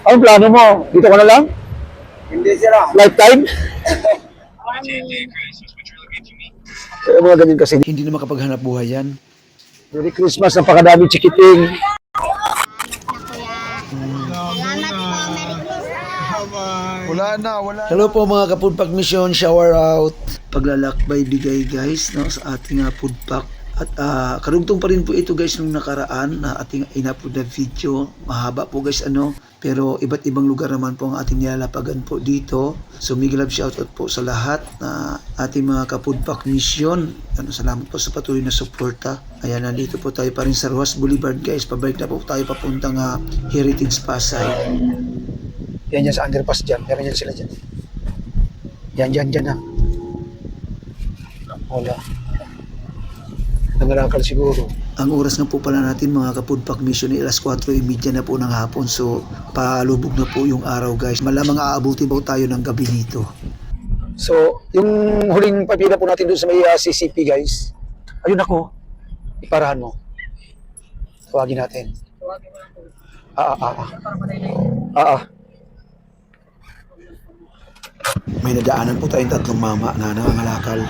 Anong plano mo? Dito ka na lang? Hindi sila. Lifetime? Mga ganyan kasi. Hindi na makapaghanap buhay yan. Merry Christmas, napakadami chikiting. Wala. Hello po mga ka-food pack mission, shower out. Paglalakbay bigay guys no, sa ating food pack. At karugtong pa rin po ito guys nung nakaraan na ating in-upload na video. Mahaba po guys pero iba't ibang lugar naman po ang ating nilalapagan po dito. So mega love shoutout po sa lahat na ating mga ka-food pack mission. Salamat po sa patuloy na suporta. Ayan, nandito po tayo pa rin sa Rojas Boulevard guys. Pabalik na po tayo papuntang Heritage Pasay. Yan sa underpass dyan. Meron yan sila dyan. Yan na. Wala. Nangalakal siguro. Ang oras nga po pala natin mga ka-food pack mission ay alas 4:30 na po ng hapon. So palubog na po yung araw guys. Malamang aabutin po tayo ng gabi dito. So, yung huling papila po natin doon sa may CCP guys. Ayun ako. Iparahan mo. Tawagin natin. May nadaanan po tayong tatlong mama na nangangalakal.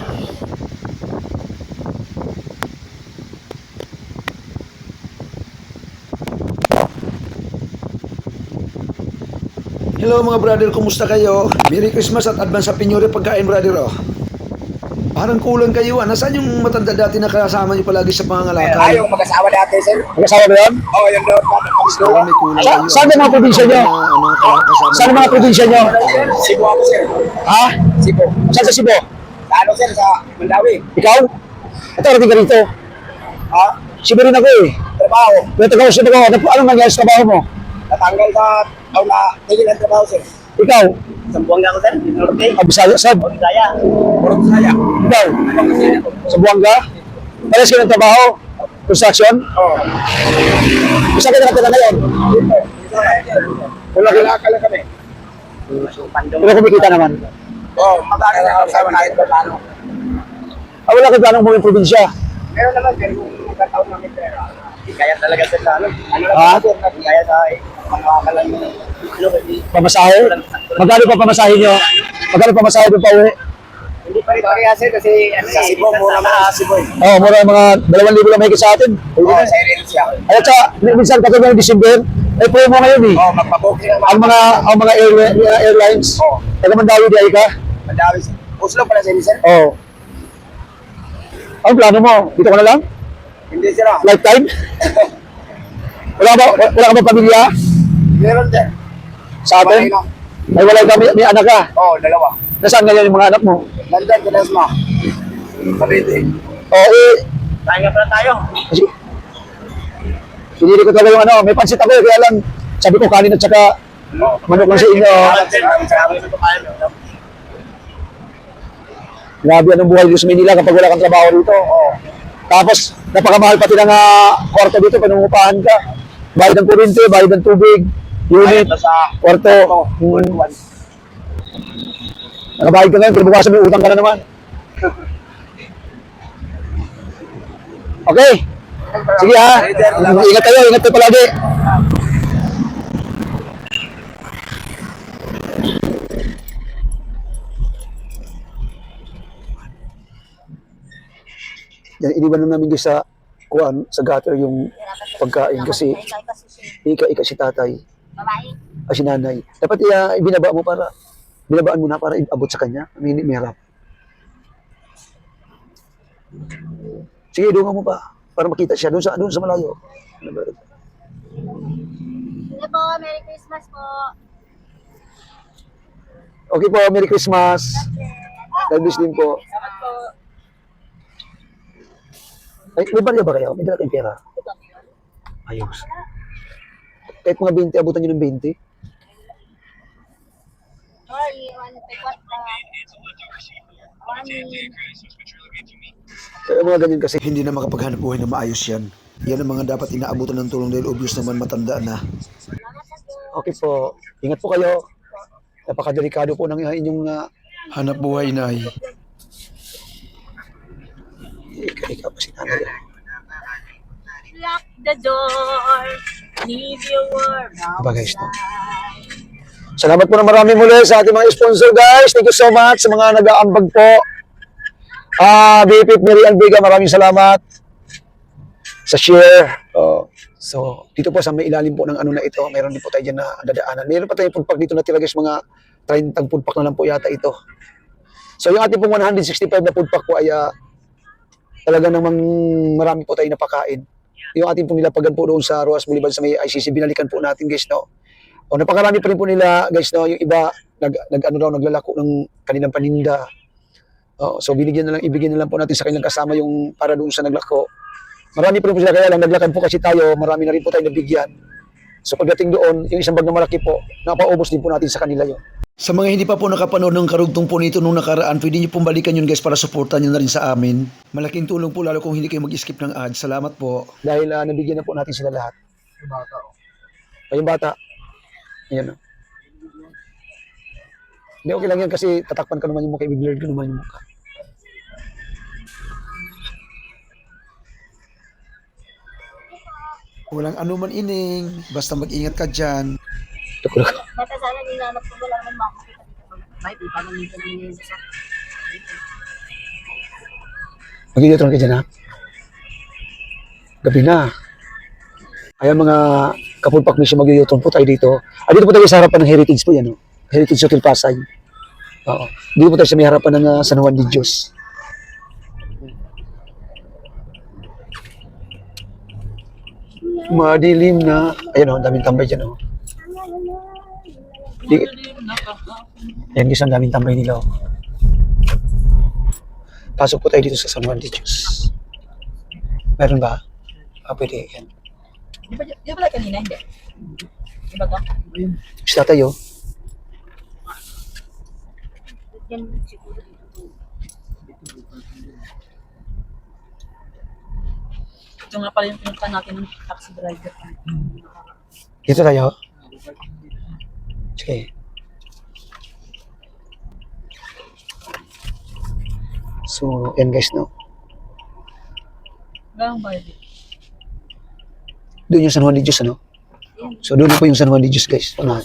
Hello mga brother, kumusta kayo? Merry Christmas at advance Happy New Year pagkain brother oh. Parang kulang kayo Nasaan yung matanda dati na kasama nyo palagi sa pangangalakal? Yung mag-asawa dati, sir. Mag-asawa ba yan? Oo, yun doon. Parang may kulang kayo. Saan ang mga probinsya nyo? Saan ang mga probinsya nyo? Cebu ako, sir. Ha? Cebu. Saan sa Cebu? Sa ano, sir? Sa Mandawi. Ikaw? Ito, rating ka rito. Ha? Cebu rin ako eh. Trabaho. Pero taga Cebu ako. Anong nangyari sa trabaho mo? Natanggal sa taon na tigil ang trabaho, sir. Ikaw? Sa Buanga ako, sir. Norte. Bisaya, sab? Bisaya. Puro Bisaya. Ikaw? Sa Buanga? Pares ka ng trabaho? Construction? Oo. Isa ka nakatira ngayon? Wala lang kami. Pero kumikita naman. Oo, magkano na ako sa mga ito, paano? Wala ka planong mong probinsya. Meron naman, pero kung magkataon namin pera, hindi kaya talaga sir sa ano. Ano lang Ha? sir, hindi kaya sa mga kalang ano kasi. Pamasahe? Magkano pa pamasahe nyo? Magkano pamasahe doon pa uwi? Hindi pa rin kaya sir kasi ano sa Cebu, mura mga Cebu. Oo, mura mga 2,000 lang mahigit sa atin. Oo, sa rin siya. At saka, minsan katulad ng December, ay po mo ngayon eh. Oo, magpabooking Ang mga airlines, Oo. taga Mandawi di ay ka? Mandawi sir. Oslo pala sa inyo sir? Oo. Anong plano mo? Dito ka na lang? Hindi sir ah. Lifetime? Wala ka ba pamilya? Meron sir. Sa atin? Ay wala ka, may anak ka. Oo, dalawa. Nasaan ngayon yung mga anak mo? Nandun, tinas mo. Kabiti. Oo, Tayo pala tayo. kasi pinili ko talaga yung may pansit ako kaya lang sabi ko kanin at saka manok lang sa inyo. Grabe anong buhay dito sa Manila kapag wala kang trabaho dito. Tapos napakamahal pati ng kwarto dito pag nangungupahan ka. Bayad ng kuryente, bayad ng tubig, unit, kwarto. Nakabayad ka ngayon, pero bukasan may utang ka na naman. Okay. Sige ha. Ingat kayo palagi. Yan, iniwan na namin sa sa gutter yung pagkain kasi ika si tatay. Si nanay. Dapat binabaan mo na para abot sa kanya. May harap. Sige, dunga mo pa para makita siya doon sa malayo. Sige po, Merry Christmas po. Okay po, Merry Christmas. God bless din po. Salamat po. Ay, may barya ba kayo? May dala kayong pera? Ayos. Kahit mga 20, abutan nyo ng 20. Sorry, 1 Kaya mga ganyan kasi. Hindi na makapaghanap buhay na maayos yan. Yan ang mga dapat inaabutan ng tulong dahil obvious naman matanda na. Okay po. Ingat po kayo. Napakadelikado po ng inyong Hanap buhay na ikaw pa si nanay. Lock the door. Leave your world Diba guys, no? outside. Salamat po na marami muli sa ating mga sponsor guys. Thank you so much sa mga nag-aambag po. BFF Mary Albiga, maraming salamat sa share. So, dito po sa may ilalim po ng ano na ito, mayroon din po tayo dyan na dadaanan. Mayroon pa tayong food pack dito na tira guys, mga 30 food pack na lang po yata ito. So, yung ating pong 165 na food pack po ay talaga namang marami po tayo napakain. Yung ating pong nilapagan po doon sa Roas Boulevard sa may ICC, binalikan po natin guys, no? Napakarami pa rin po nila guys, no? Yung iba, naglalako ng kanilang paninda. So, ibigyan na lang po natin sa kanilang kasama yung para doon sa naglako. Marami pa rin po sila, kaya lang naglakad po kasi tayo, marami na rin po tayo nabigyan. So pagdating doon, yung isang bag na malaki po, napaubos din po natin sa kanila yun. Sa mga hindi pa po nakapanood ng karugtong po nito nung nakaraan, pwede nyo pong balikan yun guys para supportan nyo na rin sa amin. Malaking tulong po lalo kung hindi kayo mag-skip ng ads. Salamat po. Dahil nabigyan na po natin sila lahat. Yung bata. Yung bata. Ayan o. Hindi, okay lang yan kasi tatakpan ka naman yung mukha, i-blur ka naman yung mukha. Walang anuman ining, basta mag-ingat ka dyan. Bata sana nilalap ko wala naman makakita dito. May di pa naman dito naman yung isa. Mag-iotron ka dyan ha? Gabi na. Ayan mga kapulpak mission, mag-iotron po tayo dito. Dito po tayo sa harapan ng Heritage po yan. Heritage Hotel Pasay. Oo. Dito po tayo sa may harapan ng San Juan de Dios. Madilim na. Ayan o, daming tambay dyan o. Ayan guys, ang daming tambay nila o. Pasok po tayo dito sa San Juan de Dios. Meron ba? Pwede. Yan. Di ba kanina? Hindi. Di ba to? Basta tayo. Yan siguro. Ito nga pala yung pinunta natin ng taxi driver. Dito tayo. Sige. So, yan guys, no? Ganang bayad. Doon yung San Juan de Dios, ano? So, doon po yung San Juan de Dios, guys. Unahan.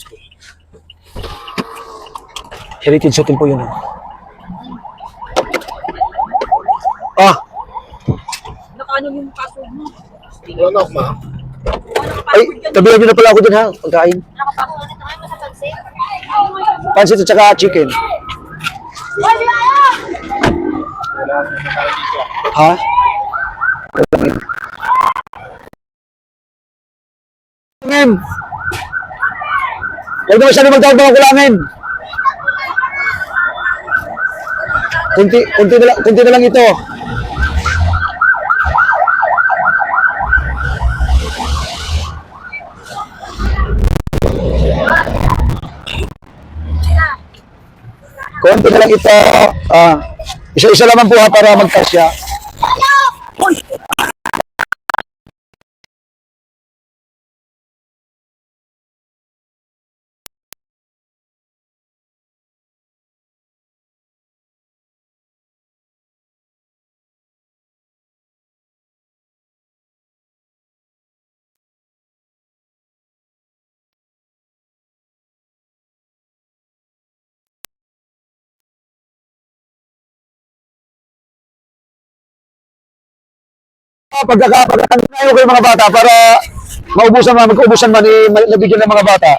Heritage Hotel po yun, Nakaano yung password mo? Ano ma? Ay, tabihan nyo na pala ako dun, ha? Pagkain. Nakapasok na tayo sa pansin. Pansit at saka chicken. Ha? Kulangin! Huwag na masyado magtawag mga kulangin! Kunti na lang ito. Konti na lang ito. Isa-isa naman po ha para magkasya. Pagkakaano kayo mga bata para magkaubusan man, nabigyan ng mga bata.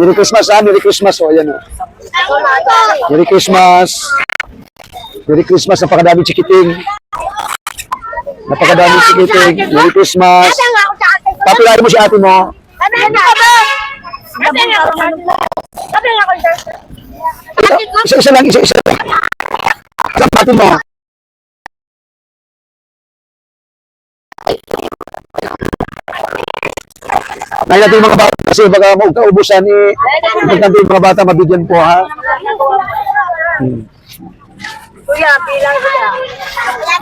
Merry Christmas, Merry Christmas, ayan o. Merry Christmas. Merry Christmas, napakadaming chikiting. Merry Christmas. Papilari mo si ate mo. Isa-isa lang. Ate mo. May natin yung mga bata kasi baka magkaubusan importante yung mga bata mabigyan po ha. Kuya, bilang kuya.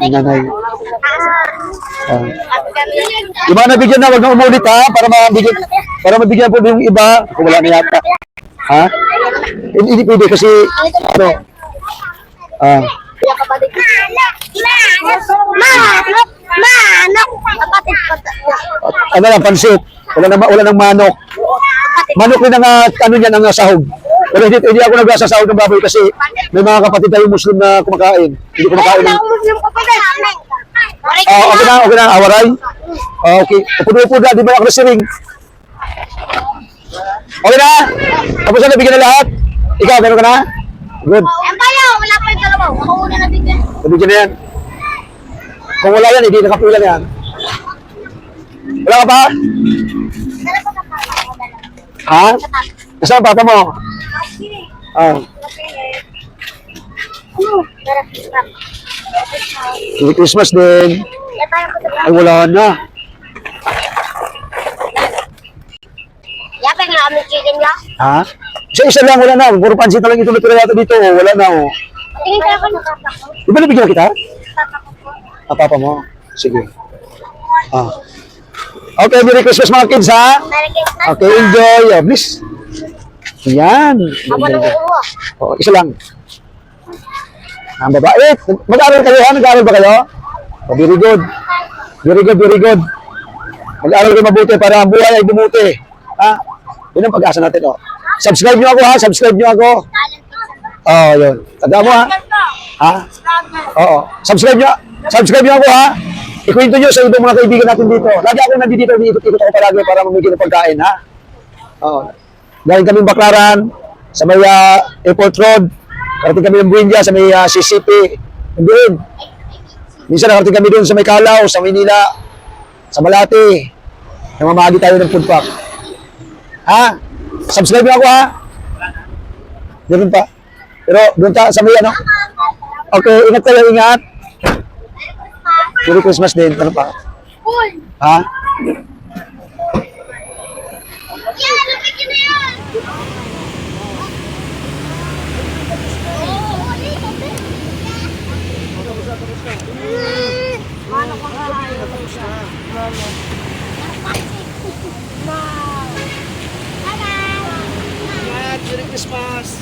Nanay. Yung mga nabigyan na, wag na umulit ha, para mabigyan po yung iba. Kung wala na yata. Ha? Hindi pwede kasi, ano, Kuya kapatid. Manok! Kapatid. ano lang, pansit. Wala ng manok. Manok din ang ano niyan ang sahog. Wala hindi ako nagsasahog ng baboy kasi may mga kapatid tayong Muslim na kumakain. Hindi kumakain ng okay na, awaray. Okay. Upo na, di ba ako nasiring? Okay na? Tapos na, nabigyan na lahat? Ikaw, meron ka na? Good. Wala pa yung dalawa. Ako una na bigyan. Nabigyan na yan. Kung wala yan, hindi nakapila na yan. Wala ka pa? Ha? Nasaan ang papa mo? Ah. Merry Christmas din. Ay, wala na. Yapay na kami chicken ya. Ha? Isa lang, wala na. Puro pansit na lang ito natira yata dito. Wala na, oh. Tingin tayo ko ng papa ko. Di ba nabigyan kita? Papa ko po. Ah, papa mo. Sige. Ah. Okay, Merry Christmas mga kids, ha? Merry Christmas. Okay, enjoy. Oh, please. Yan. Ako nang uuwa. Oh, isa lang. Ang babae. Mag-aaral kayo, ha? Nag-aaral ba kayo? Oh, very good. Very good, very good. Mag-aaral kayo mabuti para ang buhay ay bumuti. Ha? Yun ang pag-asa natin, oh. Subscribe nyo ako, ha? Subscribe nyo ako. Oh, yun. Tanda mo, ha? Ha? Oo. Subscribe nyo ako, ha? Ikwento nyo sa ibang mga kaibigan natin dito. Lagi ako nandito, ikot-ikot ako palagi para mamigay ng pagkain, ha? Oo. Galing kami Baclaran, sa may Airport Road. Karating kami ng Buendia, sa may CCP. Doon. Minsan nakarating kami doon sa may Calao, sa Manila, sa Malate. Namamagi tayo ng food pack. Ha? Subscribe nyo ako, ha? Doon pa. Pero doon ta sa may ano? Okay, ingat kayo, ingat. Merry Christmas din. Ano pa? Ha? Yan, napigyan na yan. Merry Christmas!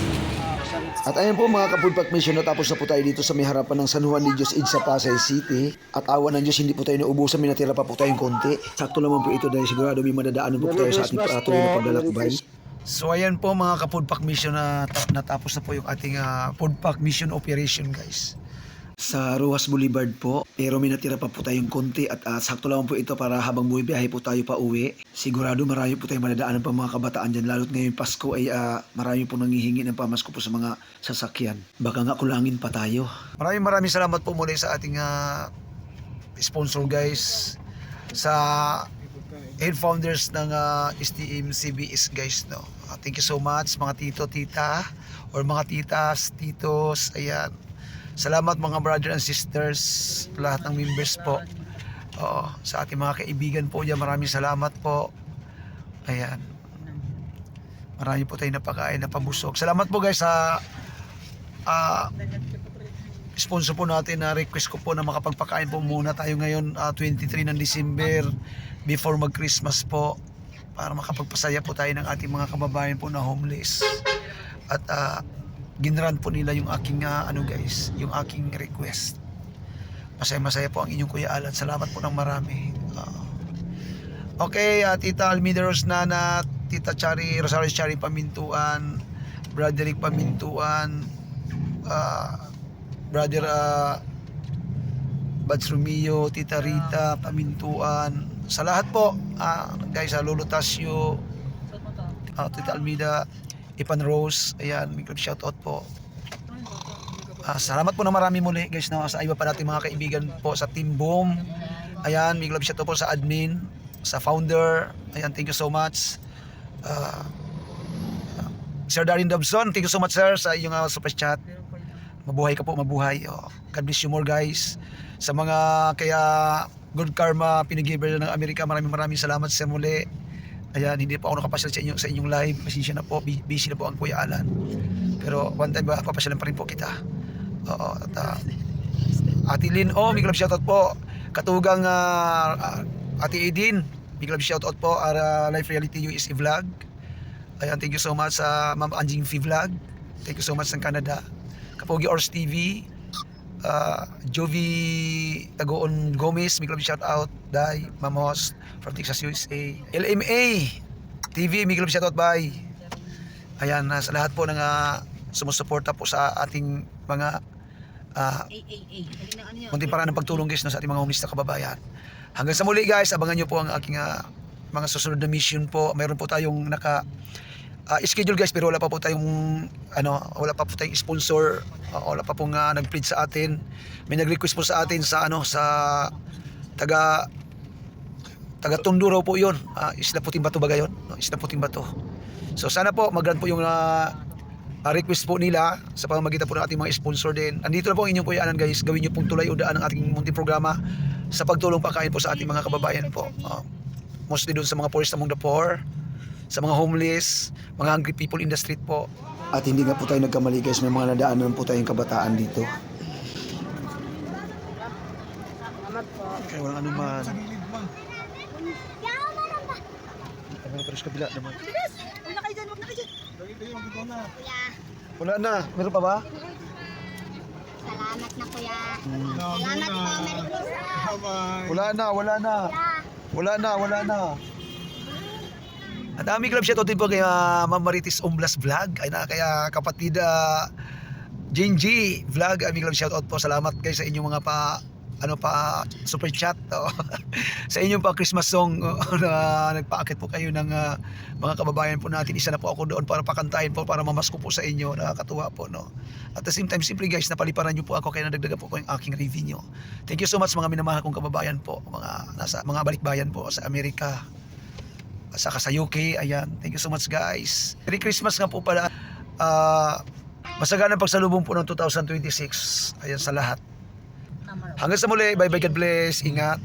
At ayan po mga kapulpak mission, natapos na po tayo dito sa may harapan ng San Juan de Dios Id sa Pasay City. At awa ng Diyos, hindi po tayo naubusan, may natira pa po tayong konti. Sakto naman po ito dahil sigurado may madadaanan po tayo sa ating patuloy na paglalakbay. So ayan po mga kapulpak mission, na natapos na po yung ating pulpak mission operation guys. Sa Rojas Boulevard po, pero may natira pa po tayong konti at sakto lang po ito para habang bumibiyahe po tayo pa uwi. Sigurado marami po tayong madadaanan pa mga kabataan dyan, lalo't ngayon Pasko ay marami po nanghihingi ng pamasko po sa mga sasakyan. Baka nga kulangin pa tayo. Maraming salamat po muli sa ating sponsor guys, sa head founders ng STM CBS guys, no. Thank you so much mga tito, tita, or mga titas, titos, ayan. Salamat mga brother and sisters, lahat ng members po. Sa ating mga kaibigan po dyan, maraming salamat po. Ayan. Marami po tayong napakain, napabusog. Salamat po guys sa sponsor po natin na request ko po na makapagpakain po muna tayo ngayon 23 ng December before mag Christmas po, para makapagpasaya po tayo ng ating mga kababayan po na homeless. At ginran po nila yung aking guys, yung aking request. Masaya po ang inyong Kuya Alan. Salamat po ng marami. Okay, Tita Almida Rosnana, Tita Chari, Rosario Chari Pamintuan, Broderick Pamintuan, Brother Bads Romeo, Tita Rita Pamintuan, sa lahat po guys, Lolo Tasio, Tita Almida, Ipan Rose, ayan, big shoutout po. Salamat po na marami muli guys, na sa iba pa natin mga kaibigan po sa Team Boom. Ayan, big shoutout po sa admin, sa founder. Ayan, thank you so much. Sir Darin Dobson, thank you so much sir sa iyong super chat. Mabuhay ka po, mabuhay. God bless you more guys. Sa mga kaya Good Karma Pinigiver ng Amerika, maraming salamat sa muli. Ayan, hindi po ako nakapasyal sa inyong live. Pasensya na po, busy na po ang Kuya Alan. Pero one time papasyalan pa rin po kita. At Ate Lynn, big love shoutout po. Katugang Ate Edin, big love shoutout po. Life Reality USA Vlog. Ayan, thank you so much sa Ma'am Anjing V Vlog. Thank you so much ng Canada. Kapogi Ors TV. Jovi Tagoon Gomez, big love shout out. Day, Mamos from Texas, USA. LMA TV, big love shout out. Bye. Ayan, sa lahat po ng sumusuporta po sa ating mga munting paraan ng pagtulong guys, no, sa ating mga homeless na kababayan. Hanggang sa muli guys, abangan nyo po ang aking mga susunod na mission po. Mayroon po tayong schedule guys, pero wala pa po tayong wala pa po tayong sponsor, wala pa pong nag-pledge sa atin. May nag-request po sa atin sa sa taga Tondo raw po 'yon. Isla Puting Bato ba gayon? No, Isla Puting Bato. So sana po mag-grant po yung request po nila sa pamamagitan po ng ating mga sponsor din. Andito na po ang inyong kuyanan guys. Gawin niyo pong tulay o daan ng ating munting programa sa pagtulong pagkain po sa ating mga kababayan po. Mostly doon sa mga poorest among the poor, sa mga homeless, mga hungry people in the street po. At hindi nga po tayo nagkamali guys, may mga nadaanan po tayong kabataan dito. Salamat po. Kaya walang anuman. Ano pa rin sa kabila naman? Huwag na kayo dyan, huwag na kayo dyan. Kuya, Wala na. Meron pa ba? salamat na kuya. Salamat po, Merry Christmas. Wala na. Ang dami club shoutout din po kay Ma'am Marites Umblas Vlog. Ay na kaya kapatid Jane G Vlog. Aming club shoutout po. Salamat guys sa inyong mga super chat. Sa inyong pa Christmas song na nagpaakit po kayo ng mga kababayan po natin. Isa na po ako doon para pakantahin po, para mamasko po sa inyo. Nakakatuwa po, no. At the same time, simply guys, napaliparan niyo po ako kaya nadagdagan po ko yung aking revenue. Thank you so much mga minamahal kong kababayan po, mga balikbayan po sa Amerika, saka sa UK. Ayan, thank you so much guys. Merry Christmas nga po pala. Masaganang pagsalubong po ng 2026. Ayan sa lahat. Hanggang sa muli, bye bye, God bless, ingat.